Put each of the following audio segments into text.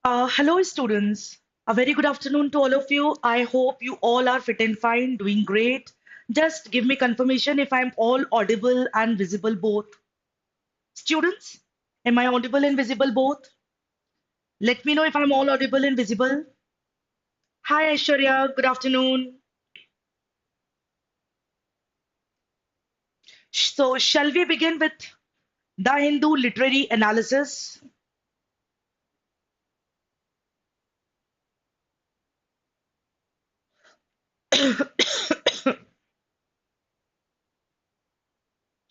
Hello, students. A very good afternoon to all of you. I hope you all are fit and fine, doing great. Just give me confirmation if I'm all audible and visible both. Students, am I audible and visible both? Let me know if I'm all audible and visible. Hi, Aishwarya. Good afternoon. So, shall we begin with the Hindu literary analysis?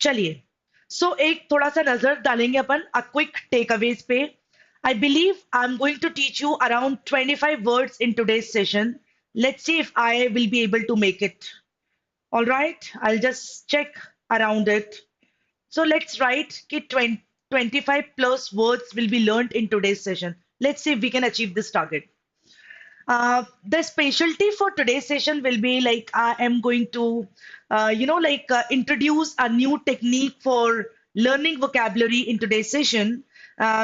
चलिए सो एक थोड़ा सा नजर डालेंगे अपन अ quick takeaways पे I believe I am going to teach you around 25 words in today's session let's see if I will be able to make it all right I just check around it so let's write कि 25 plus words will be learned in today's session. Let's see if we can achieve this target. The specialty for today's session will be like I am going to, introduce a new technique for learning vocabulary in today's session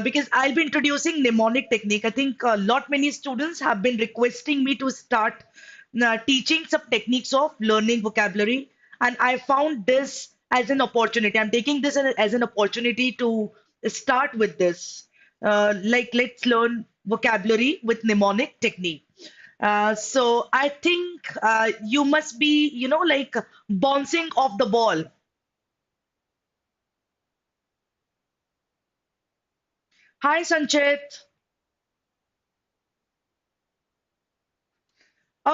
because I'll be introducing mnemonic technique. I think a lot many students have been requesting me to start teaching some techniques of learning vocabulary, and I found this as an opportunity. I'm taking this as an opportunity to start with this. Like let's learn vocabulary with mnemonic technique. So I think you must be, like bouncing off the ball. Hi, Sanchit.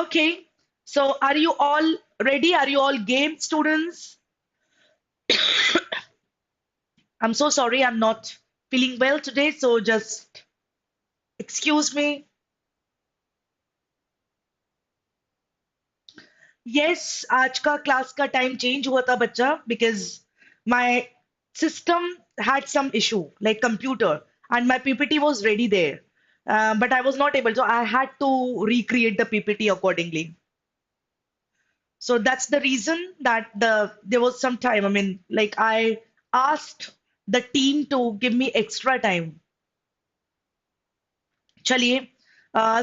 Okay. So are you all ready? Are you all game, students? I'm so sorry, I'm not feeling well today, so just excuse me. Yes, आज का class का time change हुआ था बच्चा because my system had some issue like computer and my PPT was ready there. But I was not able, so I had to recreate the PPT accordingly. So that's the reason that there was some time. I mean, like I asked the team to give me extra time. Chaliye.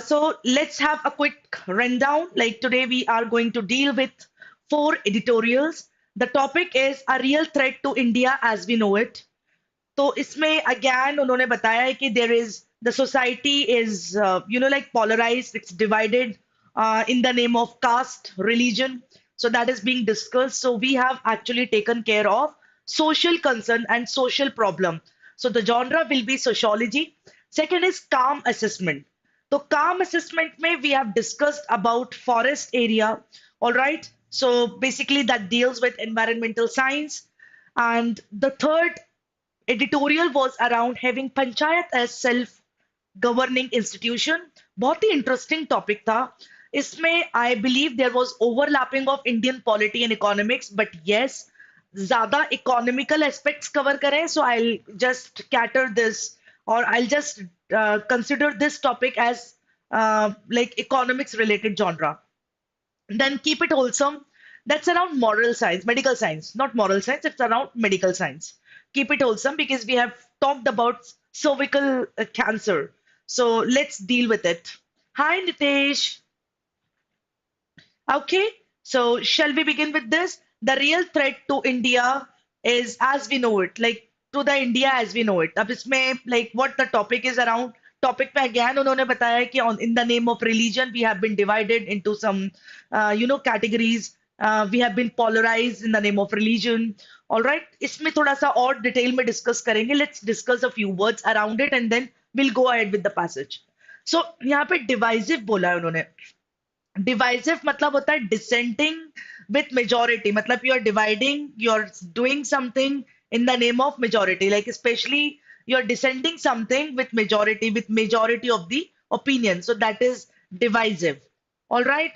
So let's have a quick rundown. Like today, we are going to deal with four editorials. The topic is a real threat to India as we know it. तो इसमें again उन्होंने बताया है कि there is the society is like polarized, it's divided in the name of caste, religion. So that is being discussed. So we have actually taken care of social concern and social problem. So the genre will be sociology. Second is calm assessment. So calm assessment में we have discussed about forest area. All right. So basically that deals with environmental science. And the third editorial was around having panchayat as self governing institution. बहुत ही interesting topic था. इसमें I believe there was overlapping of Indian polity and economics but yes ज्यादा economical aspects cover करें so I just cater this और I just consider this topic as like economics related genre. Then keep it wholesome. That's around moral science, medical science, not moral science. It's around medical science. Keep it wholesome because we have talked about cervical cancer. So let's deal with it. Hi, Nitesh. Okay, so shall we begin with this? The real threat to India is as we know it, like to the India as we know it. अब इसमें like what the topic is around. Topic पे again उन्होंने बताया कि on in the name of religion we have been divided into some categories. We have been polarized in the name of religion. All right, इसमें थोड़ा सा और detail में discuss करेंगे. Let's discuss a few words around it and then we'll go ahead with the passage. So यहाँ पे divisive बोला है उन्होंने. डिवाइसिव मतलब होता है डिसेंटिंग विथ मेजोरिटी मतलब you are dividing you are doing something in the name of majority like specially you are dissenting something with majority of the opinion so that is divisive all right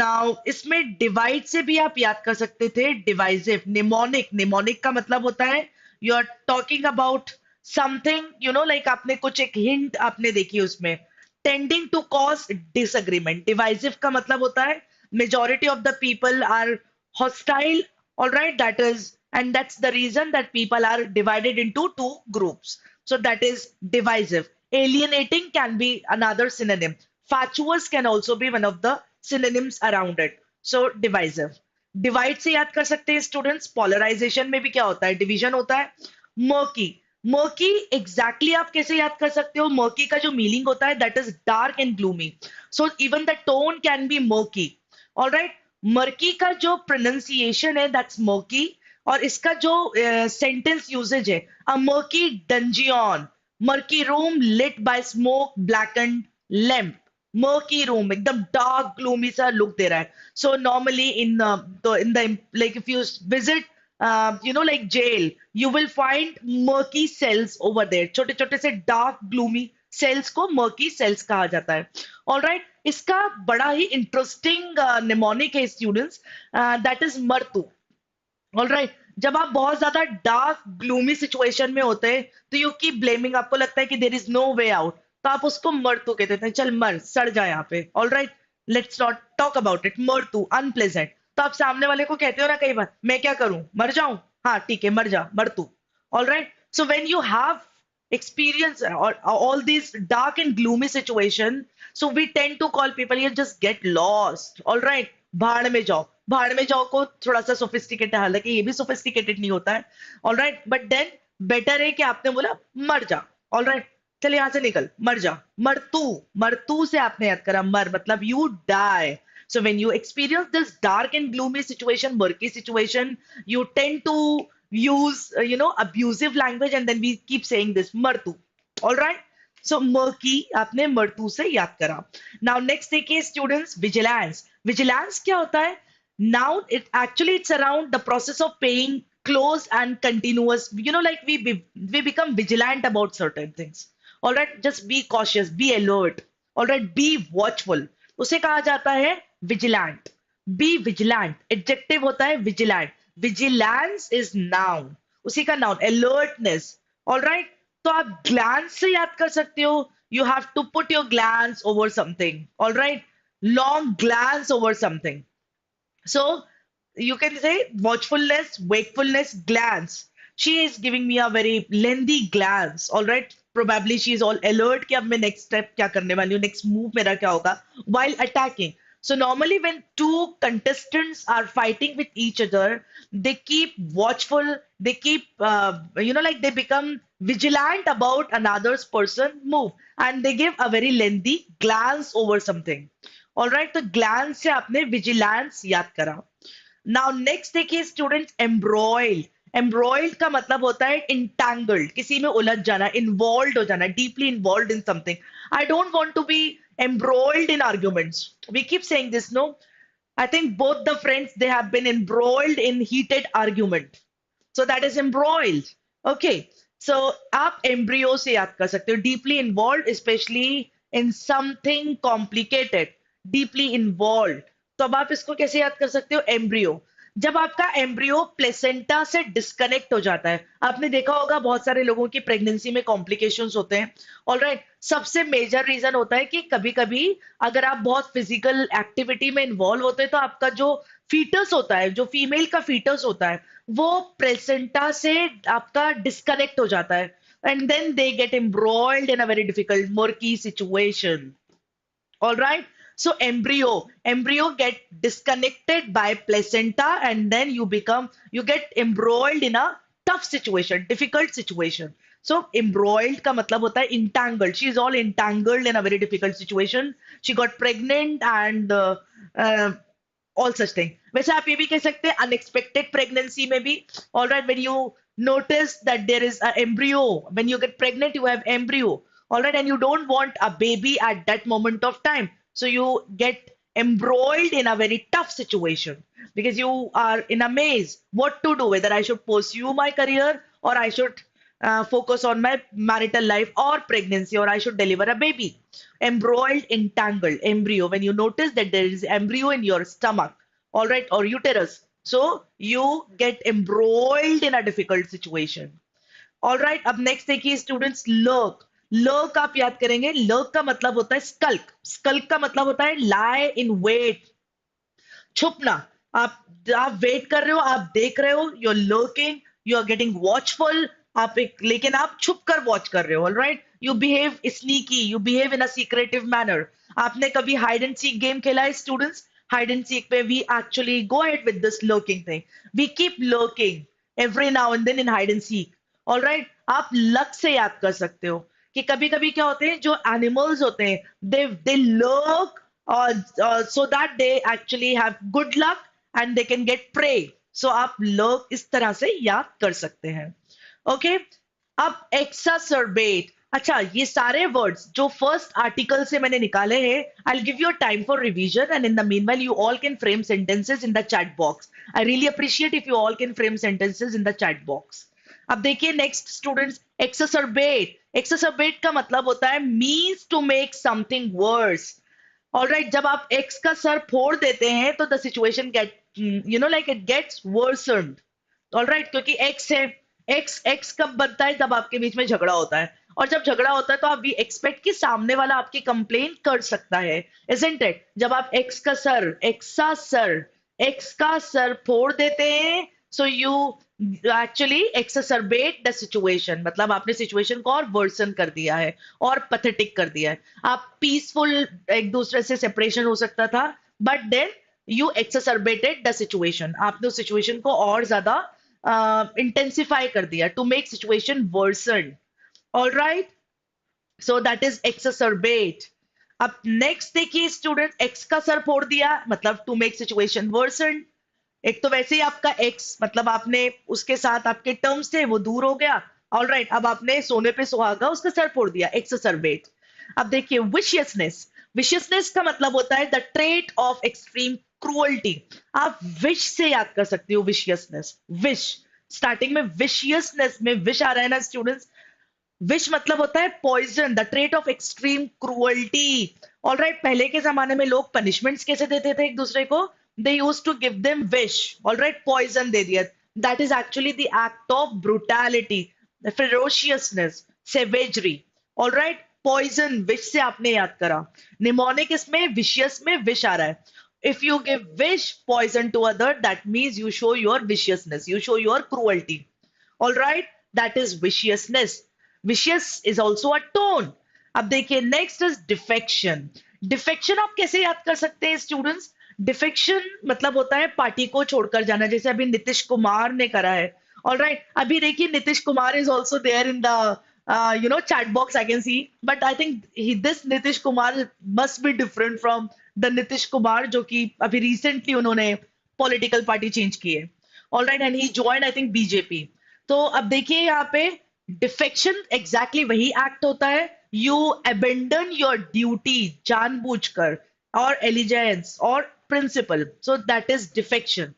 now इसमें divide से भी आप याद कर सकते थे divisive mnemonic mnemonic का मतलब होता है you are talking about something like आपने कुछ एक हिंट आपने देखी उसमें tending to cause disagreement divisive का मतलब होता है majority of the people are hostile all right that is and that's the reason that people are divided into two groups so that is divisive Alienating can be another synonym. Fatuous can also be one of the synonyms around it. So divisive. Divide से याद कर सकते हैं students. Polarisation में भी क्या होता है? डिवीजन होता है. मर्की. मर्की एग्जैक्टली आप कैसे याद कर सकते हो? मर्की का जो मीनिंग होता है that is dark and gloomy. So even the tone can be murky. Alright. Murky का जो प्रोनाउंसिएशन है दैट्स मर्की. और इसका जो सेंटेंस यूजेज है, a murky dungeon, murky room lit by smoke blackened lamp. Murky room, एकदम dark gloomy सा look दे रहा है. So normally in the like if you visit like jail, you will find murky cells over there. छोटे छोटे से dark gloomy cells को murky cells कहा जाता है. All right, इसका बड़ा ही interesting mnemonic है students, that is मर्तू. All right. जब आप बहुत ज्यादा डार्क ग्लूमी सिचुएशन में होते हैं तो यू कीप ब्लेमिंग, आपको लगता है कि there is no way out, तो आप उसको मर्तू कहते हैं. चल मर, सड़ जा यहाँ पे. All right, let's not talk about it. मर्तू, अनप्लेजेंट. तो आप सामने वाले को कहते हो ना कई बार, मैं क्या करूं, मर जाऊं? हाँ ठीक है, मर जा, मर्तू. All right. So when you have experience or all these dark and gloomy situation, so we tend to call people, you just get lost. All right, भाड़ में जाओ. भाड़ में जाओ को थोड़ा सा सोफिस्टिकेटेड, हालांकि ये भी सोफिस्टिकेटेड नहीं होता है. All right, but then better है कि आपने बोला मर जा. ऑल राइट, चल यहाँ से निकल, मर जा. मरतू, मरतू से आपने याद करा, मर मतलब you die. So when you experience this dark and gloomy situation, murky situation, you tend to use abusive language, and then we keep saying this martu. All right, so murky आपने मर्तू से याद करा. Now next देखिए students, vigilance. Vigilance क्या होता है? Now it's around the process of paying close and continuous, like we become vigilant about certain things. All right, just be cautious, be alert. All right, be watchful. उसे कहा जाता है vigilant. Be vigilant. Adjective होता है vigilant. Vigilance is noun. उसी का noun. Alertness. All right. तो आप glance से याद कर सकते हो. You have to put your glance over something. All right. Long glance over something. So you can say watchfulness, wakefulness, glance. She is giving me a very lengthy glance. All right. Probably she is all alert कि अब मैं next step क्या करने वाली हूँ, next move मेरा क्या होगा while attacking. So normally when two contestants are fighting with each other, they keep watchful, they keep, like they become vigilant about another's person move, and they give a very lengthy glance over something. All right, तो glance से आपने vigilance याद करा. Now next देखिए students, embroiled. Embroiled का मतलब होता है entangled, किसी में उलझ जाना, involved हो जाना, deeply involved in something. I don't want to be embroiled in arguments. We keep saying this, no? I think both the friends, they have been embroiled in heated argument. So that is embroiled. Okay. So आप embryo से याद कर सकते हो. Deeply involved, especially in something complicated. Deeply involved. तो अब आप इसको कैसे याद कर सकते हो? एम्ब्रियो. जब आपका एम्ब्रियो प्लेसेंटा से डिस्कनेक्ट हो जाता है, आपने देखा होगा बहुत सारे लोगों की प्रेगनेंसी में कॉम्प्लिकेशंस होते हैं. ऑलराइट, सबसे मेजर रीजन होता है कि कभी कभी अगर आप बहुत फिजिकल एक्टिविटी में इन्वॉल्व होते हैं तो आपका जो फीटस होता है, जो फीमेल का फीटस होता है, वो प्लेसेंटा से आपका डिस्कनेक्ट हो जाता है, and then they get embroiled in a very difficult murky situation. All right. So embryo get disconnected by placenta, and then you get embroiled in a tough situation, difficult situation. So embroiled का मतलब होता है entangled. She is all entangled in a very difficult situation. She got pregnant and all such thing. वैसे आप ये भी कह सकते हैं unexpected pregnancy में भी. All right, when you notice that there is an embryo, when you get pregnant, you have embryo. All right, and you don't want a baby at that moment of time. So you get embroiled in a very tough situation because you are in a maze. What to do? Whether I should pursue my career or I should focus on my marital life or pregnancy, or I should deliver a baby. Embroiled, entangled, embryo. When you notice that there is embryo in your stomach, all right, or uterus, so you get embroiled in a difficult situation. All right. अब next देखिए students, lurk. Lurk आप याद करेंगे. Lurk का मतलब होता है स्कल्क. स्कल्क का मतलब होता है lie in wait, छुपना. आप वेट कर रहे हो, आप देख रहे हो, you're lurking, you're getting watchful, आप एक, लेकिन आप छुप कर वॉच कर रहे हो, all right, you behave sneaky, you behave in a secretive manner. आपने कभी हाइड एंड सीक गेम खेला है स्टूडेंट्स? हाइड एंड सीक पे we actually go ahead with this lurking thing, we keep lurking every now and then in hide and seek, all right. आप लक से याद कर सकते हो कि कभी कभी क्या होते हैं, जो एनिमल्स होते हैं, दे lurk so that they actually have good luck and they can get prey. So आप लर्क इस तरह से याद कर सकते हैं। ओके, अब एक्सासर्बेट। अच्छा, ये सारे वर्ड्स जो फर्स्ट आर्टिकल से मैंने निकाले हैं, I give you time for revision and in the meanwhile you all can frame sentences in the chat box. I really appreciate if you all can frame sentences in the chat box. अब देखिए next students, एक्सासर्बेट। एक्सासर्बेट का मतलब होता है means to make something worse. Alright, जब आप ex का सर फोड़ देते हैं तो the situation get, you know, like it gets worsened. Alright, क्योंकि एक्स है, एक्स एक्स कब बनता है? जब आपके बीच में झगड़ा होता है, और जब झगड़ा होता है तो आप भी एक्सपेक्ट कि सामने वाला आपकी कंप्लेन कर सकता है, इजंट इट? जब आप एक्स का सर, एक्स का सर फोड़ देते हैं, so you actually exacerbate the situation, मतलब आपने सिचुएशन को और वर्सन कर दिया है और पथेटिक कर दिया है। आप पीसफुल, एक दूसरे से सेपरेशन हो सकता था, but then you exacerbated the situation, आपने उस सिचुएशन को और ज्यादा इंटेंसिफाई कर दिया, to make situation worsen. All right, so that is exacerbate. अब नेक्स्ट देखिए स्टूडेंट, एक्स का सर फोड़ दिया मतलब टू मेक सिचुएशन वर्सन। एक तो वैसे ही आपका एक्स, मतलब आपने उसके साथ आपके टर्म्स थे वो दूर हो गया, ऑलराइट, अब आपने सोने पे सुहागा उसका सर फोड़ दिया, एक्ससरबेट। अब देखिए विशियसनेस। विशियसनेस का मतलब होता है the trait of extreme cruelty. आप विश से याद कर सकते हो विशियसनेस, विश, स्टार्टिंग में विशियसनेस में विश आ रहा है ना स्टूडेंट्स, विश मतलब होता है poison, the trait of extreme cruelty. Alright, पहले के जमाने में लोग पनिशमेंट्स कैसे देते थे एक दूसरे को? They used to give them विश, ऑलराइट, पॉइजन दे दिया। That is actually the act of brutality, ferociousness, savagery. Alright, poison विश से आपने याद करा। निमोनिक इसमें विशियस में विश आ रहा है। If you give wish poison to other, that means you show your viciousness, you show your cruelty. All right, that is viciousness. Vicious is also a tone. अब देखिए नेक्स्ट इज डिफेक्शन। डिफेक्शन आप कैसे याद कर सकते हैं students? Defection मतलब होता है पार्टी को छोड़कर जाना, जैसे अभी नीतीश कुमार ने करा है। ऑलराइट, अभी देखिए Nitish Kumar is also there in the chat box, I can see, but I think this Nitish Kumar must be different from the Nitish Kumar जो कि अभी recently उन्होंने political party change की है। All right, and he joined I think BJP। तो अब देखिए यहाँ पे डिफेक्शन एग्जैक्टली वही एक्ट होता है, यू अबेंडन योर ड्यूटी जानबूझकर, और एलिजेंस और principle, so that is defection.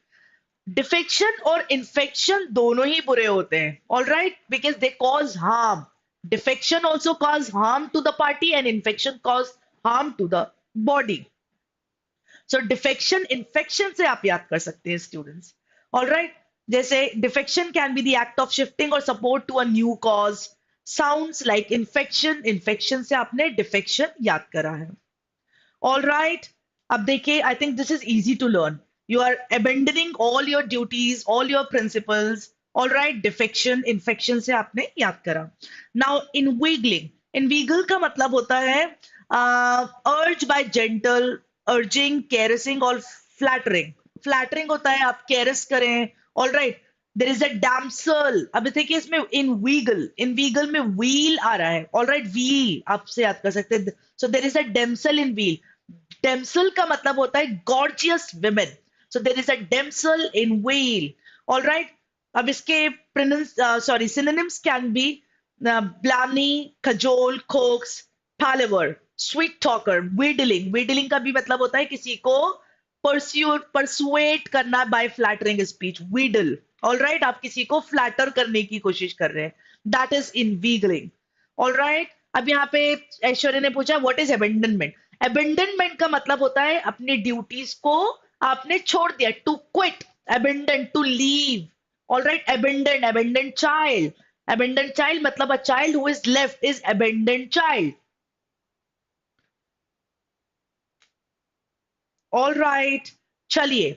Defection और इन्फेक्शन दोनों ही बुरे होते हैं, all right, because they cause harm. Defection also cause harm to the party and infection cause harm to the body. So defection infection से आप याद कर सकते हैं स्टूडेंट्स। ऑल राइट, जैसे defection can be the act of shifting और support to a new cause. Sounds like infection, infection से आपने डिफेक्शन याद करा है। ऑल राइट, अब देखिए I think this is easy to learn. You are abandoning all your duties, all your principles. All right, defection infection से आपने याद करा। नाउ इनवीगलिंग। इनवीगल का मतलब होता है अर्ज बाय जेंटल, अर्जिंग, कैरसिंग और फ्लैटरिंग। फ्लैटरिंग होता है आप कैरस करें, all right. There is a damsel. अब देखिए इसमें इनवीगल, इनवीगल में व्हील आ रहा है, ऑल राइट, व्हील आपसे याद कर सकते हैं। सो there is a damsel in wheel. डेम्सल का मतलब होता है gorgeous women, so there is a damsel in wheel. All right, अब इसके synonyms can be blarney, cajole, coax, palaver, sweet talker, wheedling. Wheedling का भी मतलब होता है किसी को परसुएट करना by flattering speech, wheedle. All right, आप किसी को फ्लैटर करने की कोशिश कर रहे हैं, दैट इज इनवीगलिंग। ऑल राइट, अब यहाँ पे ऐश्वर्या ने पूछा व्हाट इज अबेंडनमेंट। अबेंडनमेंट का मतलब होता है अपनी ड्यूटीज को आपने छोड़ दिया, to quit, abandon, to leave. All right, abandon, abandon child. Abandon child मतलब a child who is left is abandon child. All right, चलिए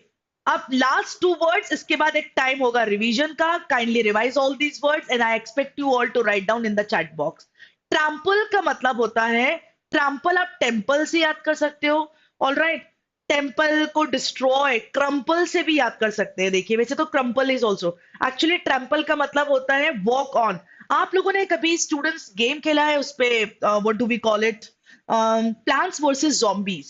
अब लास्ट टू वर्ड्स, इसके बाद एक टाइम होगा रिवीजन का. Kindly revise all these words and I expect you all to write down in the chat box. Trample का मतलब होता है, ट्रैम्पल आप टेम्पल से याद कर सकते हो. All right. टेम्पल को डिस्ट्रॉय कृम्पल से भी याद कर सकते हैं. देखिए, वैसे तो कृम्पल इज ऑल्सो, एक्चुअली ट्रैम्पल का मतलब होता है वॉक ऑन. आप लोगों ने कभी स्टूडेंट्स गेम खेला है, उस पे what do we call it, plants versus zombies.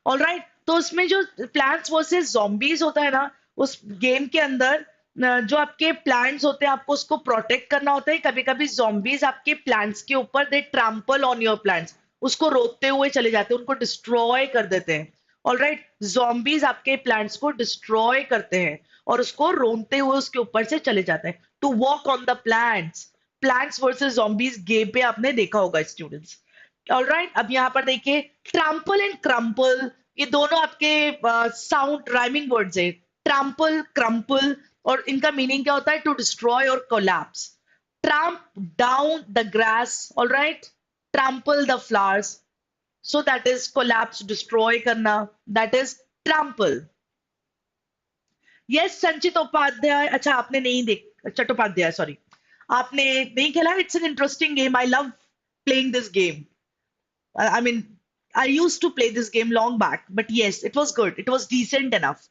All right. तो उसमें जो प्लांट्स वर्सेस zombies होता है ना, उस गेम के अंदर जो आपके प्लांट्स होते हैं, आपको उसको प्रोटेक्ट करना होता है. कभी कभी zombies आपके प्लांट्स के ऊपर दे ट्रैम्पल ऑन योर प्लांट्स, उसको रोकते हुए चले जाते हैं, उनको डिस्ट्रॉय कर देते हैं. All right. zombies आपके प्लांट्स को डिस्ट्रॉय करते हैं और उसको रोनते हुए उसके ऊपर से चले जाते हैं. To walk on the plants, plants versus zombies game पे आपने देखा होगा स्टूडेंट्स. ऑलराइट. अब यहाँ पर देखिए, ट्रैम्पल एंड क्रम्पल, ये दोनों आपके साउंड राइमिंग वर्ड्स है. ट्रैम्पल, क्रम्पल, और इनका मीनिंग क्या होता है? टू डिस्ट्रॉय और collapse. Trample down the grass. Alright. Trample the flowers. So that is collapse, destroy करना. That is trample. Yes, Sanchit Upadhyay. अच्छा, आपने नहीं देख, चट्टोपाध्याय, सॉरी, आपने नहीं खेला. It's an interesting game. I love playing this game. I mean, I used to play this game long back, but yes, it was good. It was decent enough.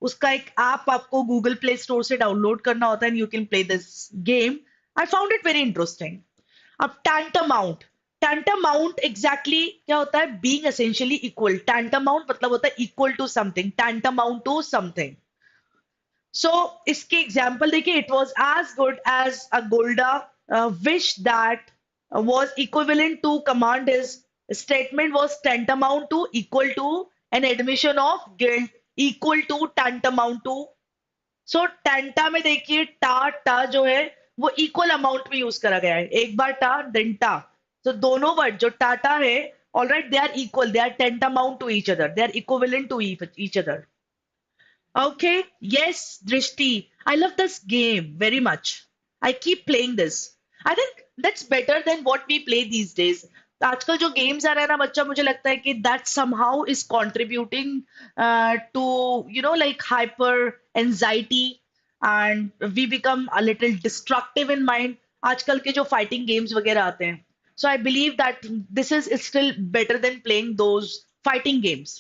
उसका एक app आपको गूगल प्ले स्टोर से download करना होता है and you can play this game. I found it very interesting. अब tantamount. Tantamount exactly क्या होता है? Being essentially equal. Tantamount मतलब होता है equal to something. Tantamount to something. So इसके एग्जाम्पल देखिए, it was as good as a Golda wish that was equivalent to command his statement was tantamount to equal to an admission of guilt equal to tantamount to. So tanta में देखिए, टा टा जो है वो equal amount में use करा गया है. एक बार टा देन टा. तो दोनों वर्ड जो टाटा है, all right, they are equal, they are tantamount to each other, they are equivalent to each other. Okay, yes, Drishti. I love this game very much. I keep playing this. I think that's better than what we play these days. आजकल जो games आ रहा है ना बच्चा, मुझे लगता है कि that somehow is contributing to, like hyper anxiety, and we become a little destructive in mind. आजकल के जो fighting games वगैरह आते हैं. So I believe that this is still better than playing those fighting games.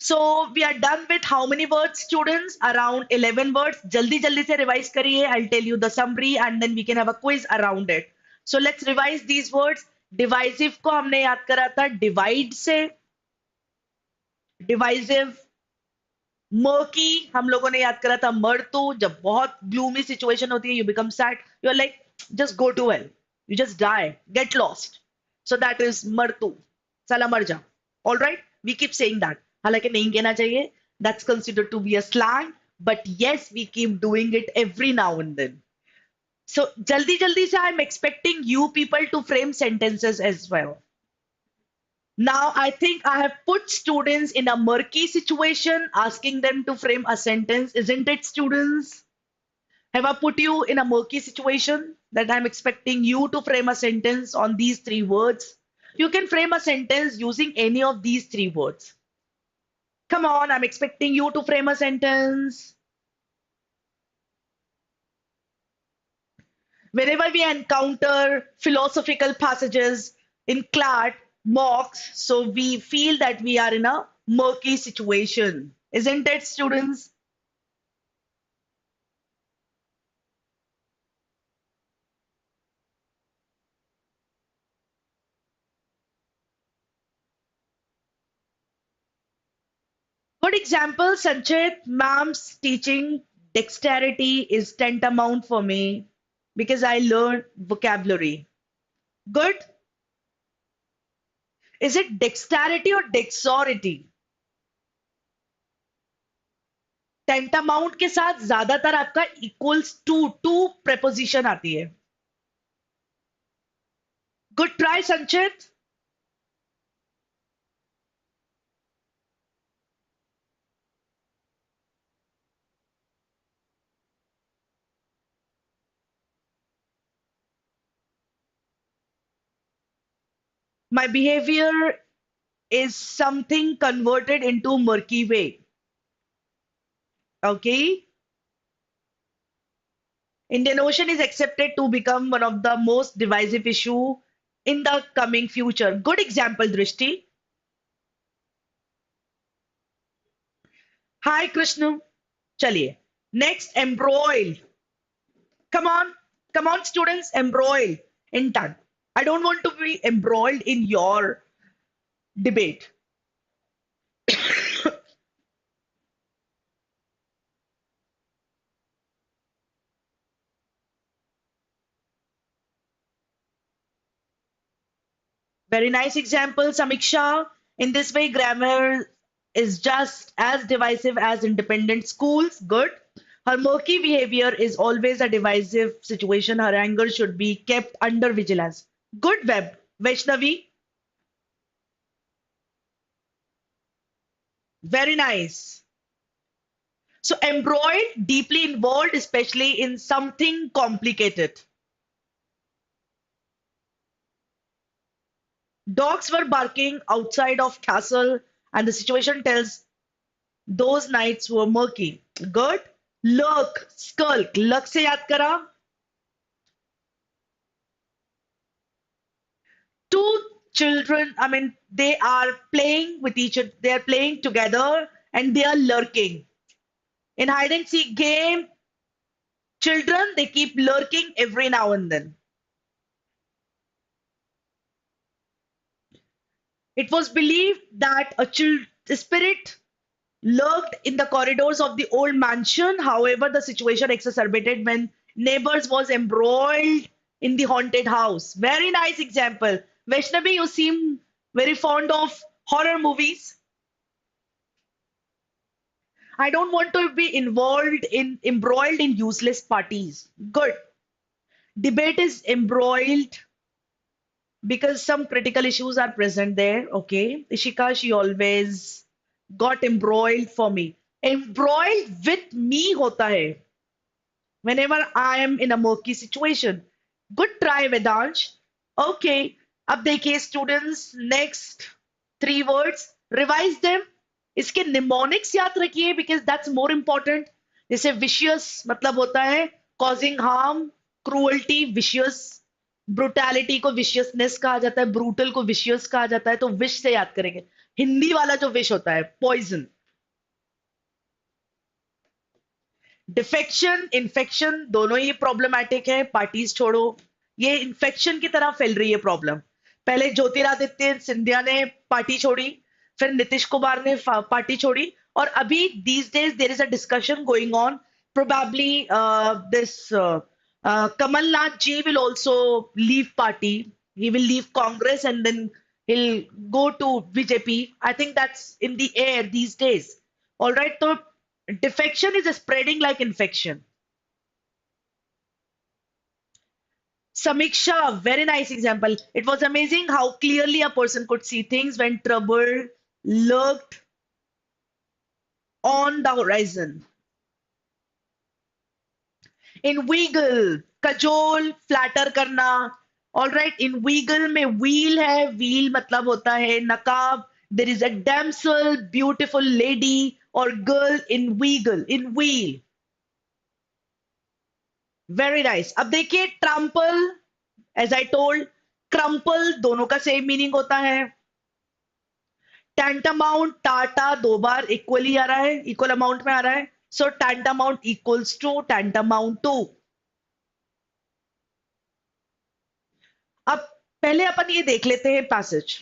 So we are done with how many words, students? Around 11 words. jaldi jaldi se revise kariye. I'll tell you the summary and then we can have a quiz around it. So let's revise these words. Divisive को हमने याद करा था divide से. Divisive. Murky हम लोगों ने याद करा था मर्तू. जब बहुत gloomy situation होती है, you become sad. You're like, just go to hell. You just die. Get lost. So that is मर्तू. साला मर जा. All right? We keep saying that. हालांकि नहीं कहना चाहिए. That's considered to be a slang. But yes, we keep doing it every now and then. So jaldi jaldi se I'm expecting you people to frame sentences as well. Now I think I have put students in a murky situation, asking them to frame a sentence, isn't it, students? Have I put you in a murky situation that I'm expecting you to frame a sentence on these three words? You can frame a sentence using any of these three words. Come on, I'm expecting you to frame a sentence. Whenever we encounter philosophical passages in CLAT mocks, so we feel that we are in a murky situation. Isn't it, students? Good example, Sanchit. Ma'am's teaching dexterity is tantamount for me because I learned vocabulary. Good. Is it dexterity or dexterity? टेंटामाउंट के साथ ज्यादातर आपका equals to preposition आती है. Good try, Sanchit. My behavior is something converted into murky way. Okay. Indian Ocean is accepted to become one of the most divisive issue in the coming future. Good example, Drishti. Hi, Krishna. Chaliye. Next, embroiled. Come on. Come on, students. Embroiled in tongue. I don't want to be embroiled in your debate. Very nice example, Samiksha. In this way, grammar is just as divisive as independent schools. Good. Her murky behavior is always a divisive situation. Her anger should be kept under vigilance. Good, Web. Vaishnavi. Very nice. So, embroiled, deeply involved, especially in something complicated. Dogs were barking outside of castle, and the situation tells those nights were murky. Good. Lurk, skulk. Lurk se yaad kara. Two children, I mean, they are playing with each other. They are playing together and they are lurking. In hide and seek game, children, they keep lurking every now and then. It was believed that a spirit lurked in the corridors of the old mansion. However, the situation exacerbated when neighbors was embroiled in the haunted house. Very nice example. Vaishnavi, you seem very fond of horror movies. I don't want to be embroiled in useless parties. Good. Debate is embroiled because some critical issues are present there. Okay. Ishika, she always got embroiled for me. Embroiled with me hota hai whenever I am in a murky situation. Good try, Vedansh. Okay. अब देखिए students, next three words, revise them. इसके mnemonics याद रखिए because that's more important. जैसे vicious मतलब होता है causing harm, cruelty, vicious, brutality को viciousness कहा जाता है, brutal को vicious कहा जाता है, तो wish से याद करेंगे. हिंदी वाला जो wish होता है poison. डिफेक्शन इन्फेक्शन दोनों ही प्रॉब्लमैटिक है. पार्टीज छोड़ो, ये इन्फेक्शन की तरह फैल रही है प्रॉब्लम. पहले ज्योतिरादित्य सिंधिया ने पार्टी छोड़ी, फिर नीतीश कुमार ने पार्टी छोड़ी, और अभी these days there is a discussion going on. Probably this Kamalnath ji will also leave party. He will leave Congress and then he'll go to BJP. I think that's in the air these days. All right, so defection is spreading like infection. Samiksha, very nice example. It was amazing how clearly a person could see things when trouble lurked on the horizon. In wiggle, cajole, flatter करना. All right, in wiggle में wheel है, wheel मतलब होता है नकाब. There is a damsel, beautiful lady or girl in wiggle, in wheel. Very nice. अब देखिए trample, as I told, crumple दोनों का सेम मीनिंग होता है. tantamount टाटा दो बार इक्वली आ रहा है, इक्वल अमाउंट में आ रहा है. So tantamount equals to tantamount to. अब पहले अपन ये देख लेते हैं पैसेज.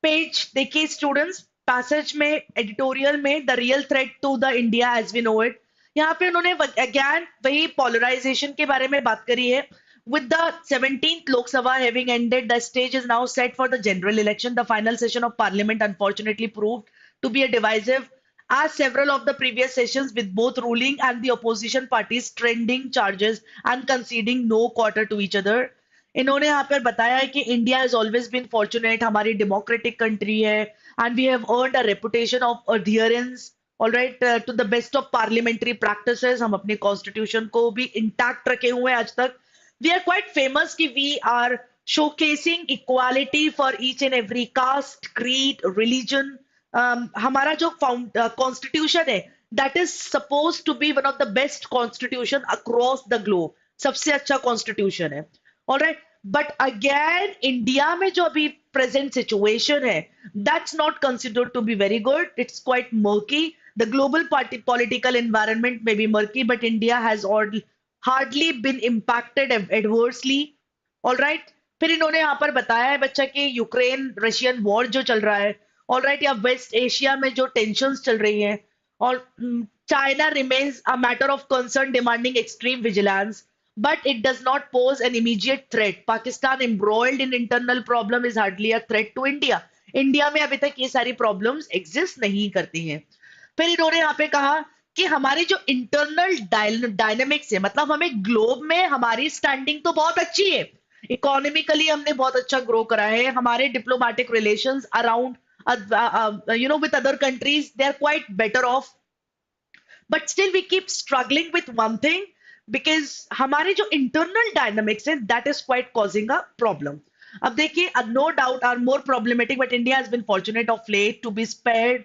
पेज देखिए स्टूडेंट्स, पैसेज में एडिटोरियल में the real threat to the India as we know it, यहाँ पे उन्होंने अगेन वही पोलराइजेशन के बारे में बात करी है. With the 17th Lok Sabha having ended, the stage is now set for the general election. The final session of Parliament unfortunately proved to be a divisive, as several of the previous sessions, with both ruling and the opposition parties trending charges and conceding no quarter to each other. इन्होंने यहाँ पर बताया है कि India has always been fortunate, हमारी democratic country है, and we have earned a reputation of adherence, alright, to the best of parliamentary practices. हम अपने कॉन्स्टिट्यूशन को भी इंटैक्ट रखे हुए हैं आज तक. वी आर क्वाइट फेमस कि we are showcasing equality for each and every caste, creed, religion. हमारा जो कॉन्स्टिट्यूशन है that is supposed to be one of the best constitution across the globe. सबसे अच्छा कॉन्स्टिट्यूशन है. All right. But again, India में जो अभी present situation है, that's not considered to be very good. It's quite murky. The global political environment may be murky, but India has hardly been impacted adversely. All right. फिर इन्होंने यहाँ पर बताया है बच्चा कि यूक्रेन रशियन वॉर जो चल रहा है, ऑल राइट, या वेस्ट एशिया में जो टेंशंस चल रही हैं, और China remains a matter of concern demanding extreme vigilance, but it does not pose an immediate threat. Pakistan embroiled in internal problem is hardly a threat to India. India में अभी तक ये सारी प्रॉब्लम्स एग्जिस्ट नहीं करती हैं. फिर इन्होंने यहाँ पे कहा कि हमारी जो इंटरनल डायनेमिक्स है, मतलब हमें ग्लोब में हमारी स्टैंडिंग तो बहुत अच्छी है, इकोनॉमिकली हमने बहुत अच्छा ग्रो करा है, हमारे diplomatic relations around with other countries they are quite better off, but still we keep struggling with one thing, because हमारे जो इंटरनल डायनामिक्स है that is quite causing a problem. अब देखिए, no doubt are more problematic, but India has been fortunate of late to be spared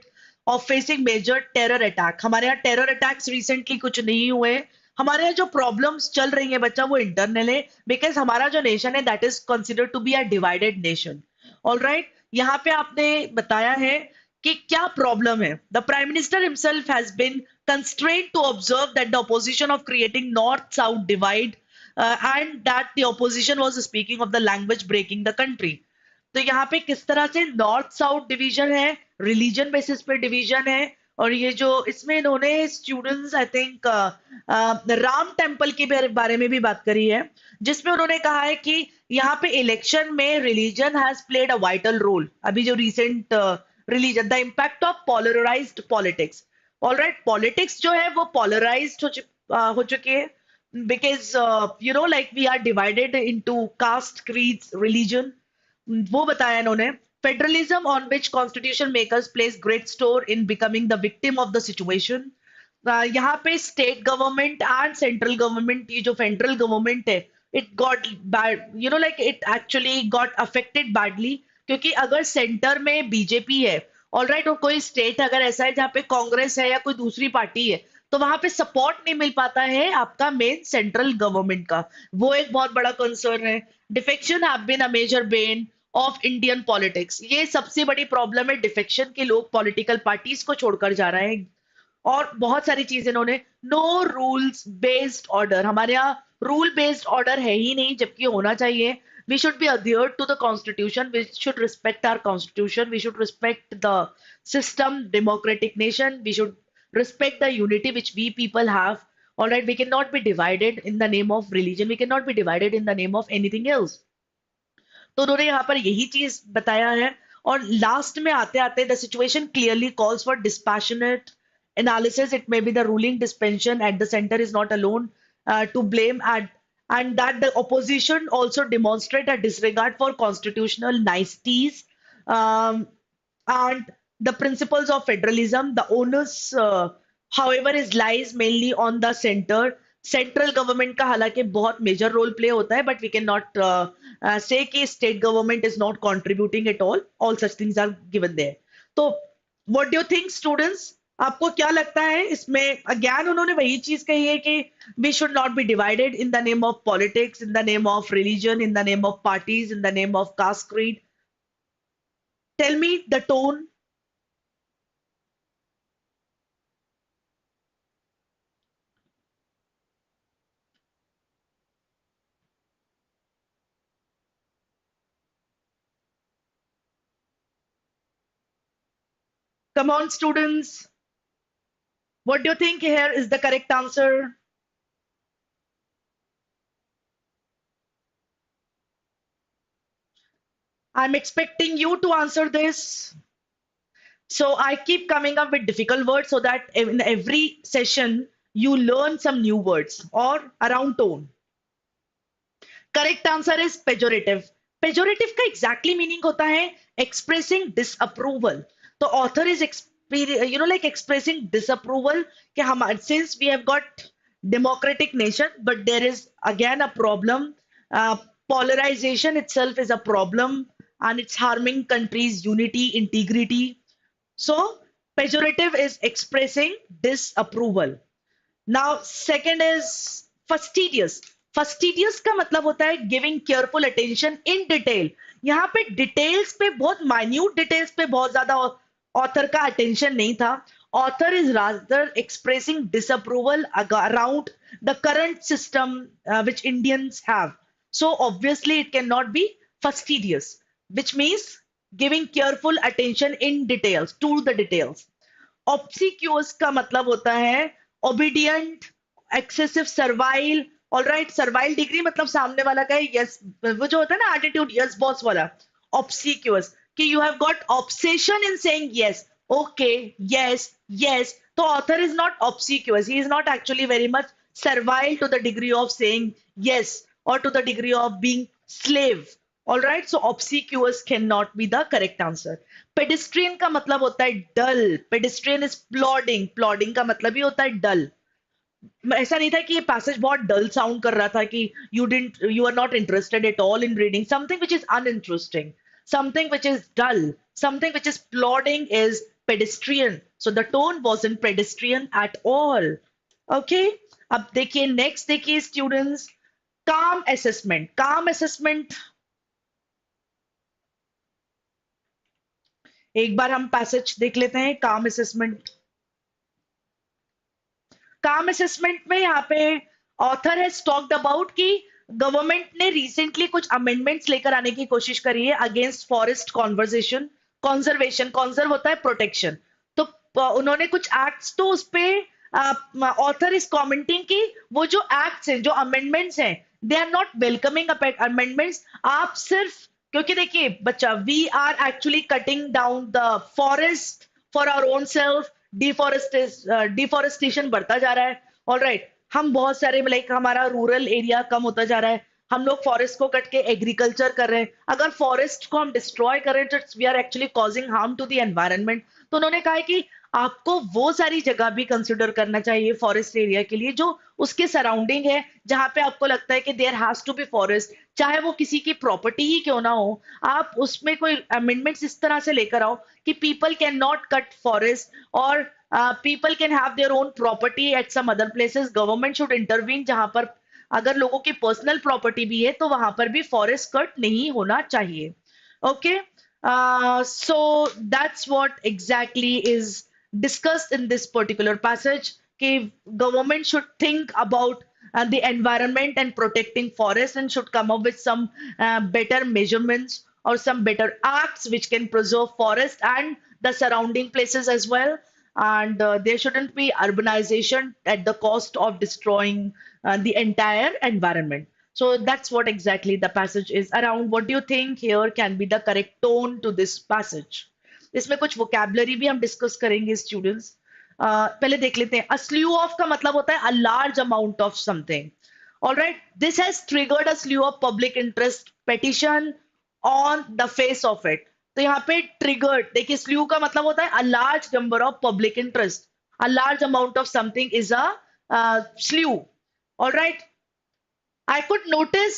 of facing major terror attack. हमारे यहाँ terror attacks recently कुछ नहीं हुए. हमारे यहाँ जो प्रॉब्लम्स चल रही है बच्चा वो इंटरनल है, बिकॉज हमारा जो नेशन है that is considered to be a divided nation. All right. यहाँ पे आपने बताया है कि क्या प्रॉब्लम है. The prime minister himself has been constrained to observe that the opposition of creating north south divide and that the opposition was speaking of the language breaking the country. तो यहाँ पे किस तरह से नॉर्थ साउथ डिवीजन है, religion basis पे division है, और ये जो इसमें इन्होंने students I think Ram temple के बारे में भी बात करी है, जिसमें उन्होंने कहा है कि यहाँ पे इलेक्शन में religion has played a vital role. अभी जो recent religion, the impact of polarised politics. Alright, politics जो है वो पोलराइज्ड हो चुकी है, because like we are divided into caste, creeds, religion. वो बताया इन्होंने. Federalism on which constitution makers place great store in becoming the victim of the situation. यहाँ पे state government and central government, ये जो फेडरल गवर्नमेंट है, it got bad, like it actually got affected badly, क्योंकि अगर centre में BJP है, all right, और कोई स्टेट अगर ऐसा है जहाँ पे कांग्रेस है या कोई दूसरी पार्टी है, तो वहां पे सपोर्ट नहीं मिल पाता है आपका मेन सेंट्रल गवर्नमेंट का. वो एक बहुत बड़ा कंसर्न है. Defection have been a major bane of Indian politics. ये सबसे बड़ी प्रॉब्लम है, डिफेक्शन के लोग पॉलिटिकल पार्टीज को छोड़कर जा रहे हैं. और बहुत सारी चीज इन्होंने. No rules based order. हमारे यहाँ रूल बेस्ड ऑर्डर है ही नहीं, जबकि होना चाहिए. We should be adhered to the constitution, we should respect our constitution, we should respect the system, democratic nation, we should respect the unity which we people have. All right, we cannot be divided in the name of religion, we cannot be divided in the name of anything else. तो उन्होंने यहाँ पर यही चीज बताया है. और last में आते आते, the situation clearly calls for dispassionate analysis. It may be the ruling dispensation at the centre is not alone to blame, and that the opposition also demonstrate a disregard for constitutional niceties, um, and the principles of federalism. The onus, however, is lies mainly on the center. Central government का हालांकि बहुत major role play होता है, but we can not से कि state government is not contributing at all such things are given there. तो what do you think students, आपको क्या लगता है इसमें? अगेन उन्होंने वही चीज कही है कि we should not be divided in the name of politics, in the name of religion, in the name of parties, in the name of caste, creed. Tell me the tone. Come on, students. What do you think here is the correct answer? I'm expecting you to answer this. So I keep coming up with difficult words so that in every session you learn some new words or around tone. Correct answer is pejorative. Pejorative का exactly meaning होता है expressing disapproval. तो author is like expressing disapproval कि हम, since we have got democratic nation but there is again a problem, Polarization itself is a problem and it's harming countries' unity, integrity. So, pejorative is expressing disapproval. Now, second is fastidious. Fastidious का मतलब होता है giving careful attention in detail. यहाँ पे details पे बहुत minute details पे बहुत ज्यादा author का attention नहीं था. Author is rather expressing disapproval around the current system which Indians have. So obviously it cannot be fastidious, which means giving careful attention in details to the details. ऑब्सिक्यूअस का मतलब होता है obedient, excessive servile. Alright, servile degree मतलब सामने वाला का yes, वो जो होता है ना एटीट्यूड यस बॉस वाला. ऑब्सिक्यूअस कि you have got obsession in saying yes, okay, yes, yes. तो author is not obsequious, he is not actually very much servile to the degree of saying yes or to the degree of being slave. All right, so obsequious cannot be the correct answer. Pedestrian का मतलब होता है dull. Pedestrian is plodding. Plodding का मतलब ही होता है dull. ऐसा नहीं था कि ये पैसेज बहुत डल साउंड कर रहा था कि you are not interested at all in reading something which is uninteresting, something which is dull, something which is plodding is pedestrian. So the tone wasn't pedestrian at all. Okay, अब देखिए next, देखिए students, काम assessment. काम assessment एक बार हम passage देख लेते हैं. काम असेसमेंट, काम असेसमेंट में यहाँ पे ऑथर हैज टॉक्ड अबाउट कि गवर्नमेंट ने रिसेंटली कुछ अमेंडमेंट्स लेकर आने की कोशिश करी है against forest conversation conservation. Conserve होता है प्रोटेक्शन. तो उन्होंने कुछ एक्ट्स, तो उस पे ऑथर इज कमेंटिंग कि वो जो एक्ट्स हैं, जो अमेंडमेंट्स हैं, they are not welcoming amendments. आप सिर्फ, क्योंकि देखिए बच्चा, we are actually cutting down the forest for our own self. Deforestation बढ़ता जा रहा है. ऑलराइट, हम बहुत सारे लाइक हमारा रूरल एरिया कम होता जा रहा है. हम लोग फॉरेस्ट को कट के एग्रीकल्चर कर रहे हैं. अगर फॉरेस्ट को हम डिस्ट्रॉय करें तो we are actually causing harm to the environment. तो उन्होंने कहा है कि आपको वो सारी जगह भी कंसिडर करना चाहिए फॉरेस्ट एरिया के लिए जो उसके सराउंडिंग है, जहां पे आपको लगता है कि there has to be forest, चाहे वो किसी की प्रॉपर्टी ही क्यों ना हो. आप उसमें कोई अमेंडमेंट्स इस तरह से लेकर आओ कि people can not cut forest और people can have their own property at some other places. Government should intervene जहां पर अगर लोगों की पर्सनल प्रॉपर्टी भी है तो वहां पर भी फॉरेस्ट कट नहीं होना चाहिए. Okay, so that's what exactly is discussed in this particular passage. कि government should think about the environment and protecting forests and should come up with some better measurements or some better acts which can preserve forest and the surrounding places as well. And there shouldn't be urbanization at the cost of destroying the entire environment. So that's what exactly the passage is around. What do you think here can be the correct tone to this passage? इसमें कुछ vocabulary भी हम discuss करेंगे students. पहले देख लेते हैं. अ slew of का मतलब होता है a large amount of something. Alright, this has triggered a slew of public interest petition on the face of it. तो यहाँ पे ट्रिगर्ड, देखिए स्ल्यू का मतलब होता है a large number of public interest. A large amount of something is a slew. Alright, I could notice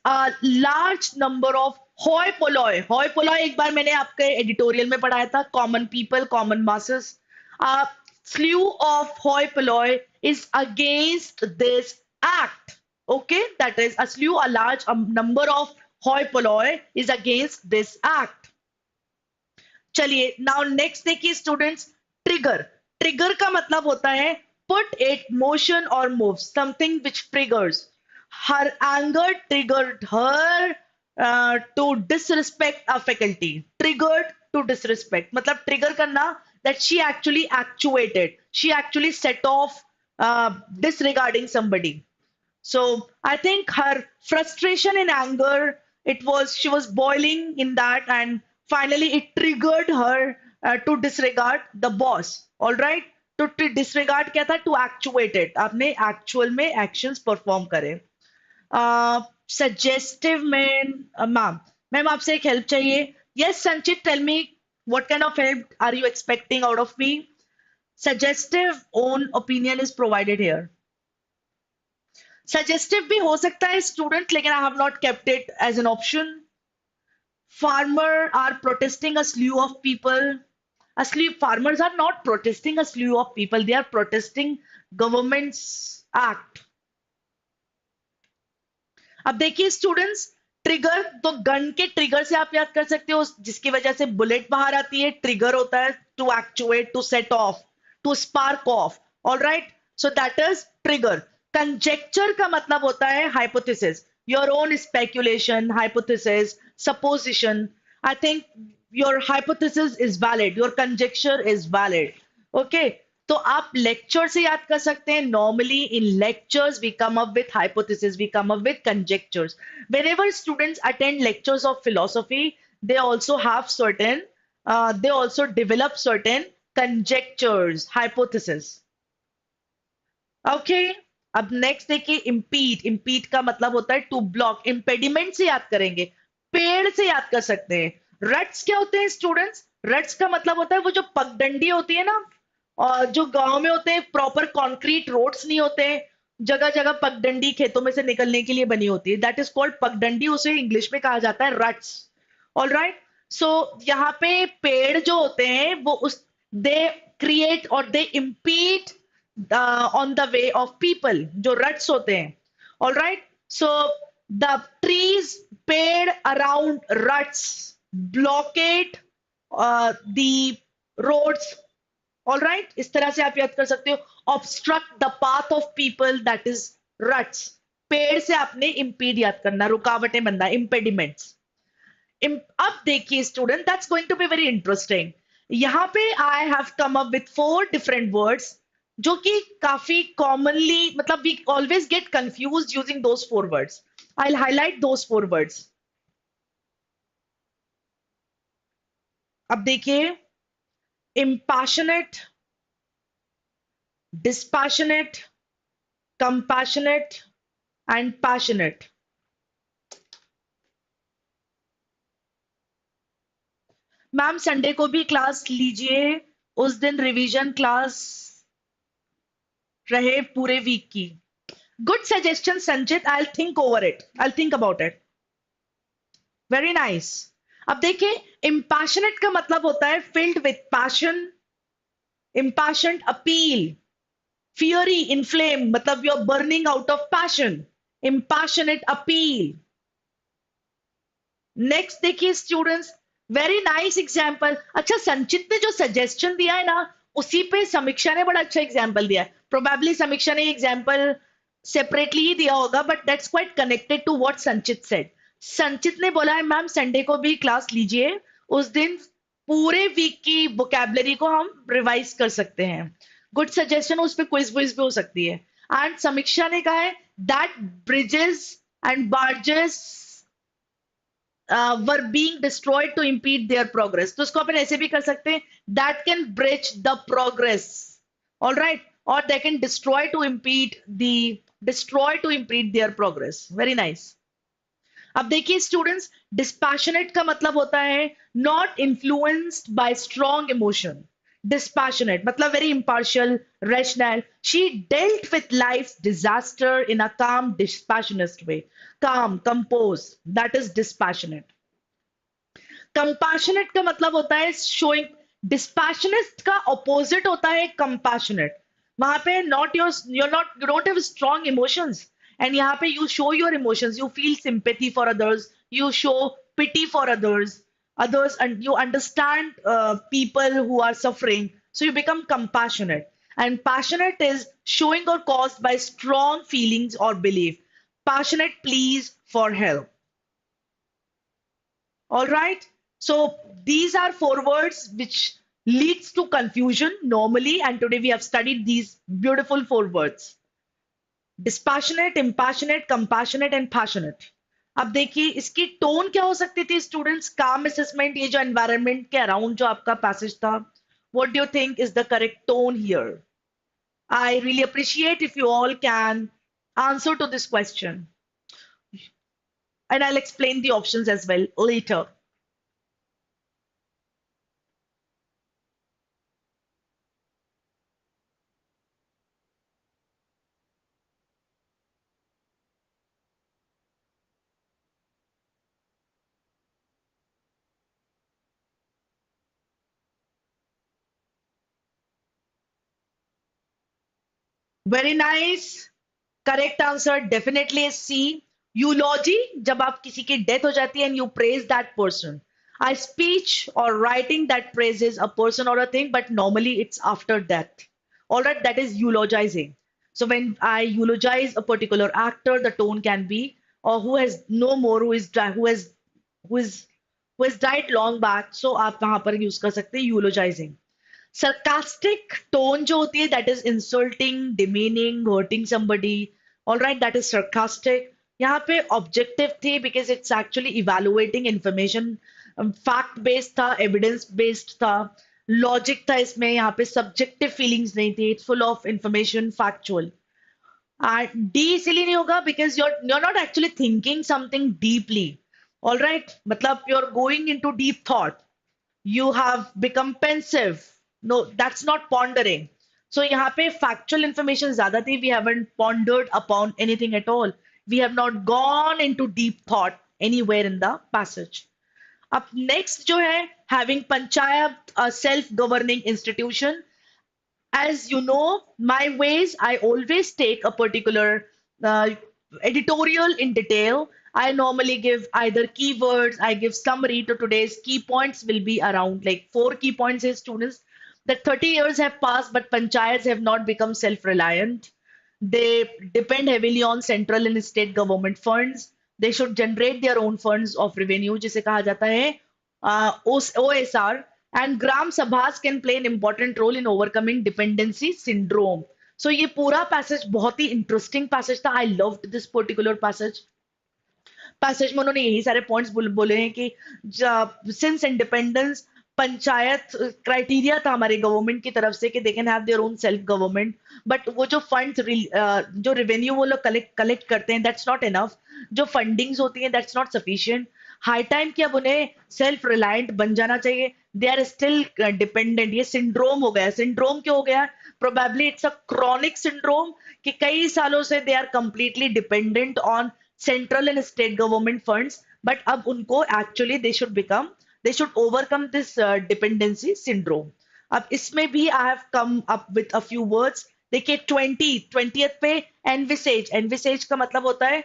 a large number of hoi polloi. Hoi polloi एक बार मैंने आपके एडिटोरियल में पढ़ाया था. Common people, common masses. A slew of hoi polloi is against this act. Okay, that is a slew, a large number of hoi polloi is against this act. चलिए, now next देखिए students, trigger. Trigger का मतलब होता है put it motion or move, something which triggers. Her anger triggered her to disrespect a faculty. Triggered to disrespect मतलब trigger करना, that she actually actuated, she actually set off disregarding somebody. So I think her frustration and anger, she was boiling in that, and finally it triggered her to disregard the boss. All right, to disregard क्या था, to actuate it, आपने actual में actions perform करे. Suggestive में ma'am आपसे एक help चाहिए. Yes Sanchit, tell me what kind of help are you expecting out of me? Suggestive own opinion is provided here. Suggestive भी हो सकता है स्टूडेंट, लेकिन I have not kept it as an option. Farmer are protesting a slew of people. Farmers are not protesting a slew of people. They are protesting government's act. अब देखिए students, trigger तो gun के trigger से आप याद कर सकते हो, जिसकी वजह से बुलेट बाहर आती है. ट्रिगर होता है to actuate, to set off, to spark off. All right, so that is trigger. Conjecture का मतलब होता है hypothesis, your own speculation, hypothesis, supposition. I think your hypothesis is valid, your conjecture is valid. Okay, तो आप lecture से याद कर सकते हैं. Normally in lectures we come up with hypothesis, we come up with conjectures. whenever students attend lectures of philosophy, they also have certain they also develop certain conjectures, hypothesis. Okay, अब next देखिए impede. Impede का मतलब होता है to block. Impediment से याद करेंगे, पेड़ से याद कर सकते हैं. रट्स क्या होते हैं स्टूडेंट्स? रट्स का मतलब होता है वो जो पगडंडी होती है ना, और जो गांव में होते हैं, प्रॉपर कंक्रीट रोड्स नहीं होते हैं, जगह जगह पगडंडी खेतों में से निकलने के लिए बनी होती है, दैट इज कॉल्ड पगडंडी. उसे इंग्लिश में कहा जाता है रट्स. ऑल राइट, सो यहाँ पे पेड़ जो होते हैं वो उस, दे क्रिएट और दे impede on the way of people, जो ruts होते हैं. All right, so the trees, पेड़ around ruts blockade the roads. All right, इस तरह से आप याद कर सकते हो. obstruct the path of people, that is ruts. पेड़ से आपने impede याद करना, रुकावटें बनना, impediments. अब देखिए student, that's going to be very interesting. यहाँ पे I have come up with 4 different words, जो कि काफी कॉमनली, मतलब we always get confuse using those 4 words. I highlight those 4 words. अब देखिए, impassionate, dispassionate, compassionate and passionate. Ma'am Sunday को भी क्लास लीजिए, उस दिन रिवीजन क्लास रहे पूरे वीक की. Good suggestion Sanchit, I think over it, I think about it. Very nice. अब देखिए, इम्पैशनेट का मतलब होता है filled with passion, impassioned appeal. Fiery, inflame, मतलब you are burning out of passion. Impassionate appeal. Next देखिए स्टूडेंट्स, वेरी नाइस एग्जाम्पल. अच्छा, संचित ने जो सजेशन दिया है ना, उसी पे समीक्षा ने बड़ा अच्छा एग्जाम्पल दिया है. प्रोबेबली समीक्षा ने एग्जाम्पल सेपरेटली ही दिया होगा, but that's quite connected to what Sanchit said. Sanchit ने बोला है मैम संडे को भी क्लास लीजिए, उस दिन पूरे वीक की वोकैबुलरी को हम रिवाइज कर सकते हैं. गुड सजेशन, उस पर क्विज विज भी हो सकती है. एंड समीक्षा ने कहा है that bridges and barges were being destroyed to impede their progress. तो उसको अपन ऐसे भी कर सकते हैं, that can bridge the progress. All right, or they can destroy to impede their progress. Very nice. अब देखिए स्टूडेंट्स, डिस्पैशनेट का मतलब होता है not influenced by strong emotion. Dispassionate मतलब very impartial, rational. She dealt with life's disaster in a calm, dispassionate way. Calm, composed. That is dispassionate. Compassionate का मतलब होता है showing. Dispassionate का opposite होता है compassionate. वहां पे not your, you don't have strong emotions, and यहाँ पे you show your emotions. You feel sympathy for others. You show pity for others, and you understand people who are suffering. So you become compassionate. And passionate is showing or caused by strong feelings or belief. Passionate pleas for help. All right. So these are 4 words which leads to confusion normally, and today we have studied these beautiful 4 words: dispassionate, impassionate, compassionate and passionate. अब देखिए इसकी tone क्या हो सकती थी students. काम assessment, ये जो एनवायरनमेंट के अराउंड जो आपका पैसेज था, what do you think is the correct tone here? I really appreciate if you all can answer to this question, and I'll explain the options as well later. Very nice. Correct answer definitely is C. Eulogy, जब आप किसी की death हो जाती है and you praise that person. A speech or writing that praises a person or a thing, but normally it's after death. All right, that is eulogizing. So when I eulogize a particular actor, the tone can be, or who has no more, who is who has died long back. So आप वहां पर use कर सकते हैं eulogizing. Sarcastic tone जो होती है, that is insulting, demeaning, hurting somebody. All right, that is sarcastic. यहाँ पे objective थी because it's actually evaluating information. Fact based था, evidence based था, logic था इसमें. यहाँ पे subjective feelings नहीं थी. It's full of information, factual. D इसलिए नहीं होगा because you're not actually thinking something deeply. All right, मतलब you're going into deep thought. You have become pensive. No, that's not pondering. So यहाँ पे factual information ज़्यादा थी. We haven't pondered upon anything at all. We have not gone into deep thought anywhere in the passage. अब next जो है, having panchayat, a self-governing institution. As you know, my ways, I always take a particular uh, editorial in detail. I normally give either keywords, I give summary. To today's key points will be around like four key points here, students. That 30 years have passed, but panchayats have not become self-reliant. They depend heavily on central and state government funds. They should generate their own funds of revenue, जिसे कहा जाता है OSR. And Gram Sabhas can play an important role in overcoming dependency syndrome. So ये पूरा passage बहुत ही interesting passage था. I loved this particular passage. Passage में उन्होंने यही सारे पॉइंट्स बोले हैं कि सिंस इंडिपेंडेंस पंचायत क्राइटेरिया था हमारे गवर्नमेंट की तरफ से कि they can have their own self government, but वो जो फंड्स जो रेवेन्यू वो लोग कलेक्ट करते हैं, दैट्स नॉट इनफ. जो फंडिंग्स होती हैं, that's not sufficient. High time कि अब उन्हें सेल्फ रिलायंट बन जाना चाहिए. They are still dependent. ये सिंड्रोम हो गया. सिंड्रोम क्यों हो गया? Probably it's a chronic syndrome कि कई सालों से they are completely dependent on central and state government funds, but अब उनको actually they should overcome this dependency syndrome. अब इसमें भी I have come up with a few words. देखिए 20th पे envisage का मतलब होता है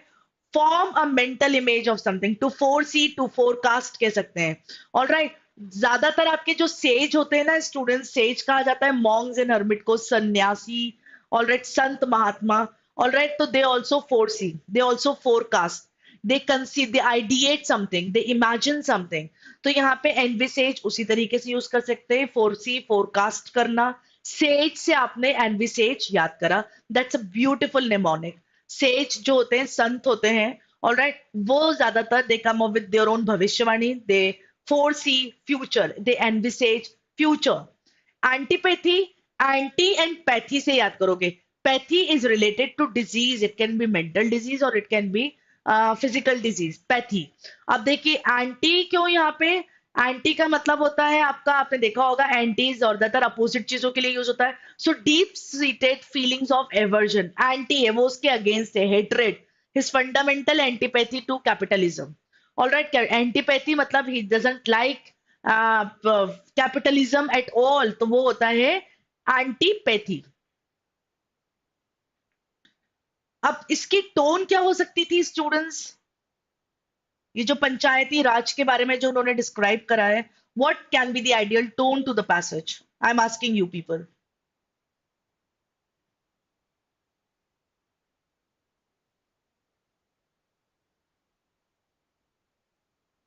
form a mental image of something, to foresee, to forecast कह सकते हैं. All right, ज्यादातर आपके जो सेज होते हैं ना स्टूडेंट्स, सेज कहा जाता है मॉन्ग्स एंड हर्मिट को, सन्यासी. All right, Sant Mahatma. All right, so they also foresee, they also forecast, they conceive, they ideate something, they imagine something. तो यहाँ पे envisage उसी तरीके से यूज कर सकते हैं. foresee, forecast करना. sage से आपने envisage याद करा. That's a beautiful mnemonic. sage जो होते हैं, संत होते हैं, all right, वो ज्यादातर they come up with their own भविष्यवाणी. they foresee future, they envisage future. Antipathy, anti and pathy से याद करोगे. Pathy is related to disease. It can be mental disease or it can be physical disease. Pathy. अब देखिए anti क्यों यहाँ पे? Anti का मतलब होता है आपका, आपने देखा होगा एंटी ज्यादातर अपोजिट चीजों के लिए यूज होता है. So deep seated feelings of aversion. Anti है वो उसके अगेंस्ट है, hatred. His fundamental antipathy to capitalism. Alright, antipathy मतलब he doesn't like capitalism at all, तो वो होता है एंटीपैथी. अब इसकी टोन क्या हो सकती थी स्टूडेंट्स? ये जो पंचायती राज के बारे में जो उन्होंने डिस्क्राइब करा है, what can be the ideal tone to the passage? I am asking you people.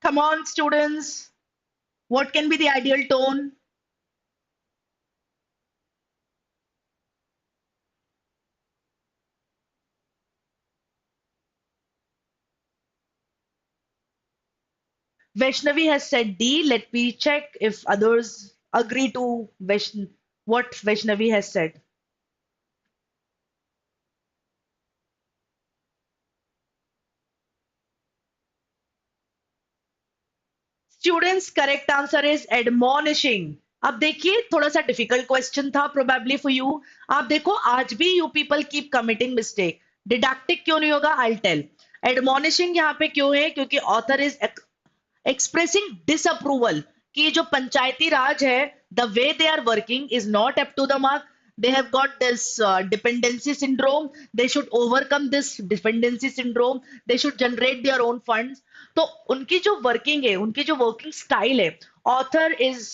Come on students, what can be the ideal tone? Vaishnavi has said D. Let me check if others agree to what Vaishnavi has said. Students, correct answer is admonishing. अब देखिए थोड़ा सा difficult question था probably for you. आप देखो आज भी you people keep committing mistake. Didactic क्यों नहीं होगा? I tell. एडमोनिशिंग यहाँ पे क्यों है? क्योंकि ऑथर इज एक्सप्रेसिंग डिसअप्रूवल कि जो पंचायती राज है, the way they are working is not up to the mark. they have got this dependency syndrome, they should overcome this dependency syndrome, they should generate their own funds. तो उनकी जो working है, उनकी जो working style है, author is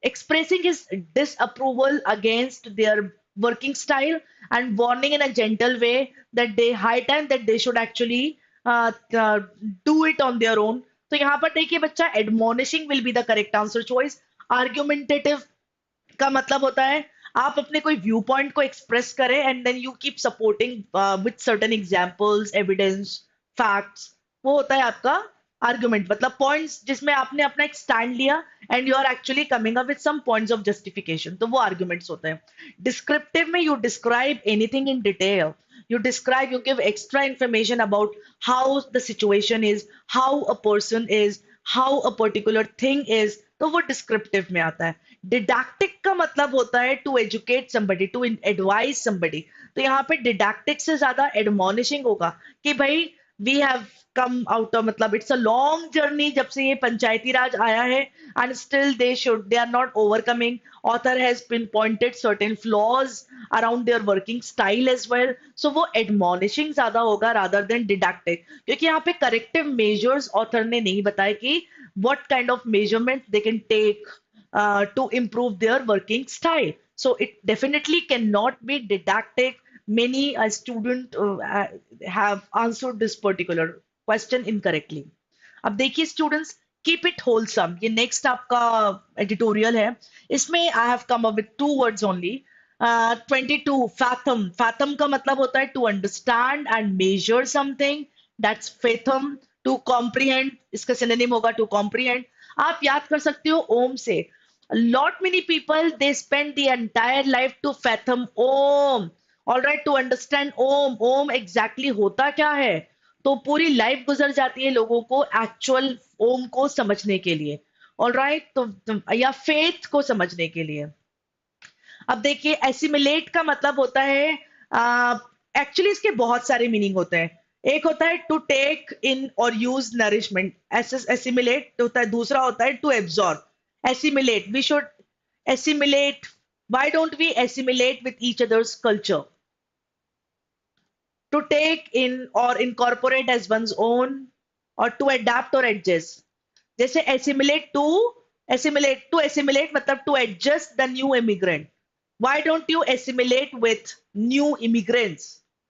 expressing his disapproval against their working style and warning in a gentle way that they high time that they should actually uh, uh, do it on their own. तो यहाँ पर देखिए बच्चा, admonishing will be the correct answer choice. Argumentative का मतलब होता है आप अपने कोई व्यू पॉइंट को एक्सप्रेस करें and then you keep supporting with certain examples, evidence, facts. वो होता है आपका आर्गुमेंट, मतलब पॉइंट्स जिसमें आपने अपना एक स्टैंड लिया and you are actually coming up with some points of justification, तो वो आर्गुमेंट्स होते हैं। डिस्क्रिप्टिव में you describe anything in detail, you describe, you give extra information about how the situation is, how a person is, how a particular thing is, तो वो descriptive में आता है। डिडैक्टिक का मतलब होता है to educate somebody, to advise somebody. तो यहाँ पे डिडैक्टिक से ज्यादा एडमॉनिशिंग होगा कि भाई we have come out of, मतलब इट्स अ लॉन्ग जर्नी जब से ये पंचायती राज आया है and still they are not overcoming. Author has pinpointed certain flaws around their working style as well, so वो एडमॉनिशिंग ज्यादा होगा रादर देन डिडैक्टिक, क्योंकि यहाँ पे करेक्टिव मेजर्स ऑथर ने नहीं बताया कि what kind of measurement they can take to improve their working style. So it definitely cannot be didactic. Many student have answered this particular question incorrectly. अब देखिए students, keep it wholesome, ये next आपका editorial है। इसमें I have come up with two words only. 22 fathom, fathom का मतलब होता है to understand and measure something, that's fathom. To comprehend, इसका सिनोनिम होगा टू कॉम्प्रिहेंड। आप याद कर सकते हो ओम से, lot many people they spend the entire life to fathom om, all right, to understand om, om exactly होता क्या है। तो पूरी लाइफ गुजर जाती है लोगों को एक्चुअल ओम को समझने के लिए, ऑल राइट, तो या फेथ को समझने के लिए। अब देखिए एसिमिलेट का मतलब होता है, एक्चुअली इसके बहुत सारे मीनिंग होते हैं। एक होता है टू टेक इन और यूज नरिशमेंट, एसिमिलेट होता है। दूसरा होता है to absorb. Assimilate, we should assimilate, why don't we assimilate with each others culture. To take in और इनकॉर्पोरेट एज वंस ओन, और टू अडेप्ट और एडजस्ट। जैसे एसिमिलेट मतलब to adjust the new immigrant. Why don't you assimilate with new immigrants?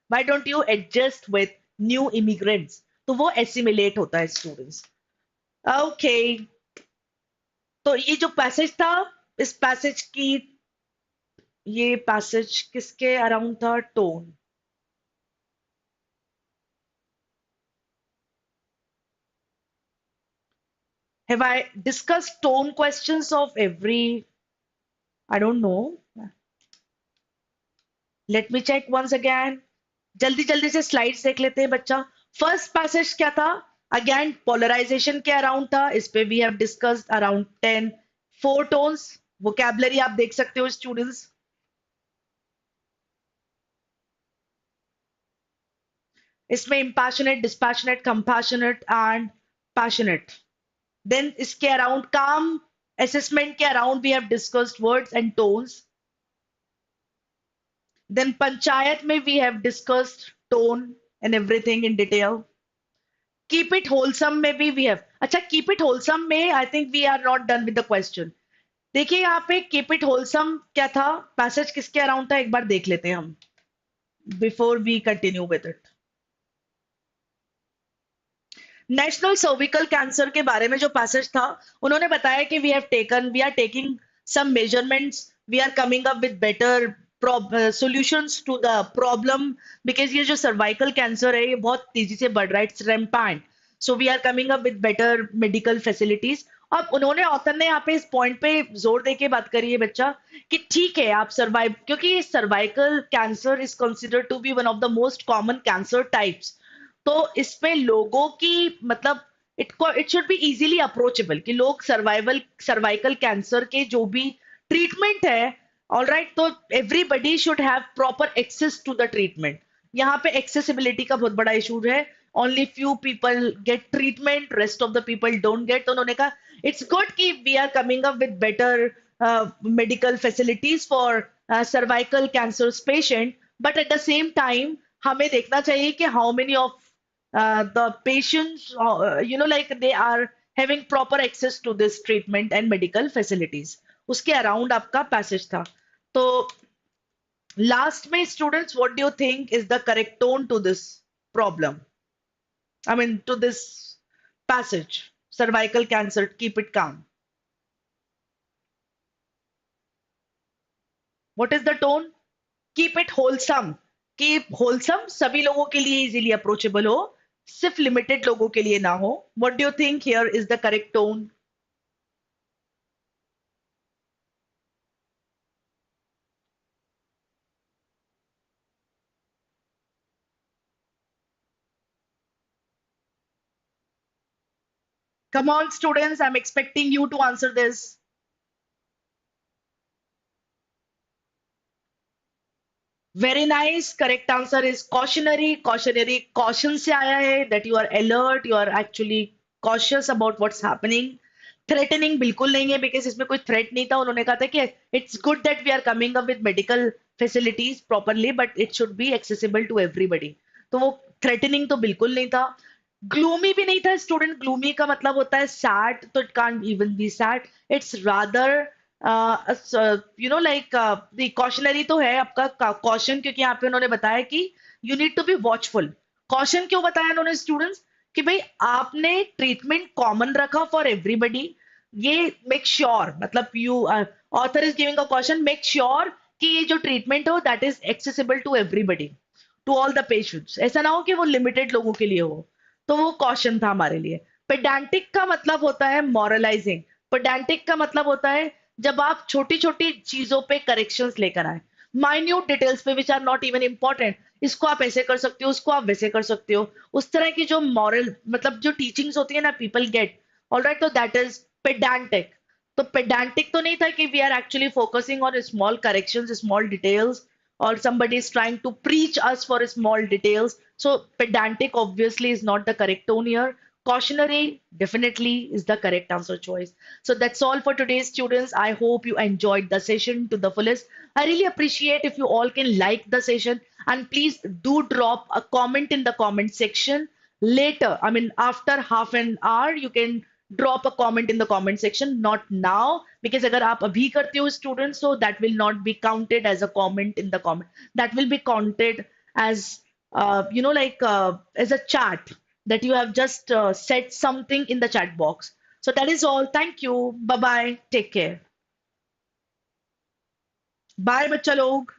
Why don't you adjust with new immigrants? तो वो assimilate होता है students. Okay, तो ये जो पैसेज था, इस पैसेज की, ये पैसेज किसके अराउंड था? Tone. Have I discussed tone questions of every? I don't know. Let me check once again. जल्दी जल्दी से स्लाइड्स देख लेते हैं बच्चा। फर्स्ट पैसेज क्या था? अगेन पोलराइजेशन के अराउंड था। इस पे we have discussed around 10 four tones. Vocabulary आप देख सकते हो स्टूडेंट्स। इसमें impassionate, dispassionate, compassionate and passionate. Then इसके अराउंड काम असेसमेंट के around we have discussed words and tones. Then panchayat में we have discussed tone and everything in detail. Keep it wholesome में भी वी हैव, अच्छा कीप इट होलसम में I think we are not done with the question. देखिए यहाँ पे keep it wholesome क्या था, पैसेज किसके अराउंड था, एक बार देख लेते हैं हम before we continue with it. National cervical cancer के बारे में जो पैसेज था, उन्होंने बताया कि we are taking some measurements, we are coming up with better solutions to the problem, because ये जो सर्वाइकल कैंसर है ये बहुत तेजी से बढ़ रहा है, it's rampant, so we are coming up with better medical facilities. अब उन्होंने ऑथर ने यहाँ पे इस पॉइंट पे जोर देके बात करी है बच्चा कि ठीक है आप सर्वाइव, क्योंकि cervical cancer is considered to be one of the most common cancer types. तो इसमें लोगों की मतलब it should be easily approachable, कि लोग सर्वाइकल कैंसर के जो भी ट्रीटमेंट है, ऑल राइट, तो everybody should have proper access to the treatment. यहाँ पे एक्सेसिबिलिटी का बहुत बड़ा इशू है, only few people get treatment, rest of the people don't get. तो उन्होंने कहा इट्स गुड कि we are coming up with better medical facilities for cervical cancers patient, but at the same time हमें देखना चाहिए कि how many of the patients like they are having proper access to this treatment and medical facilities. उसके around आपका passage था. तो last में students, what do you think is the correct tone to this problem? I mean, to this passage, cervical cancer, keep it calm. What is the tone? Keep it wholesome. Keep wholesome. सभी लोगों के लिए easily approachable हो, सिर्फ limited लोगों के लिए ना हो. What do you think here is the correct tone? Come on, students, I'm expecting you to answer this. Very nice. Correct answer is cautionary. Cautionary caution से आया है that you are alert, you are actually cautious about what's happening. Threatening बिल्कुल नहीं है because इसमें कोई threat नहीं था. उन्होंने कहा था कि it's good that we are coming up with medical facilities properly, but it should be accessible to everybody. तो वो threatening तो बिल्कुल नहीं था. Gloomy भी नहीं था स्टूडेंट. Gloomy का मतलब होता है sad, तो it can't even be sad. It's rather like the cautionary तो है आपका caution, क्योंकि यहाँ पे उन्होंने बताया कि you need to be watchful. Caution क्यों बताया उन्होंने स्टूडेंट्स? कि भाई आपने ट्रीटमेंट कॉमन रखा फॉर एवरीबडी. ये मेक श्योर, मतलब you author is giving a question, make sure कि ये जो ट्रीटमेंट हो that is accessible to everybody, to all the patients. ऐसा ना हो कि वो लिमिटेड लोगों के लिए हो. तो वो कॉशन था हमारे लिए. पेडांटिक का मतलब होता है मॉरलाइजिंग. पेडांटिक का मतलब होता है जब आप छोटी छोटी चीजों पे करेक्शंस लेकर आए, माइन्यूट डिटेल्स पे which are not even important. इसको आप ऐसे कर सकते हो, उसको आप वैसे कर सकते हो. उस तरह की जो मॉरल, मतलब जो टीचिंग्स होती है ना, पीपल गेट ऑलराइट, तो दैट इज पेडांटिक. तो पेडांटिक तो नहीं था कि we are actually focusing on small corrections, small details, or somebody is trying to preach us for small details. So pedantic obviously is not the correct tone here. Cautionary definitely is the correct answer choice. So that's all for today, students. I hope you enjoyed the session to the fullest. I really appreciate if you all can like the session, and please do drop a comment in the comment section later. I mean, after half an hour, you can drop a comment in the comment section, not now, because अगर आप अभी करते हो students, so that will not be counted as a comment in the comment. That will be counted as as a chat that you have just said something in the chat box. So that is all. Thank you. Bye bye. Take care. Bye बच्चा लोग.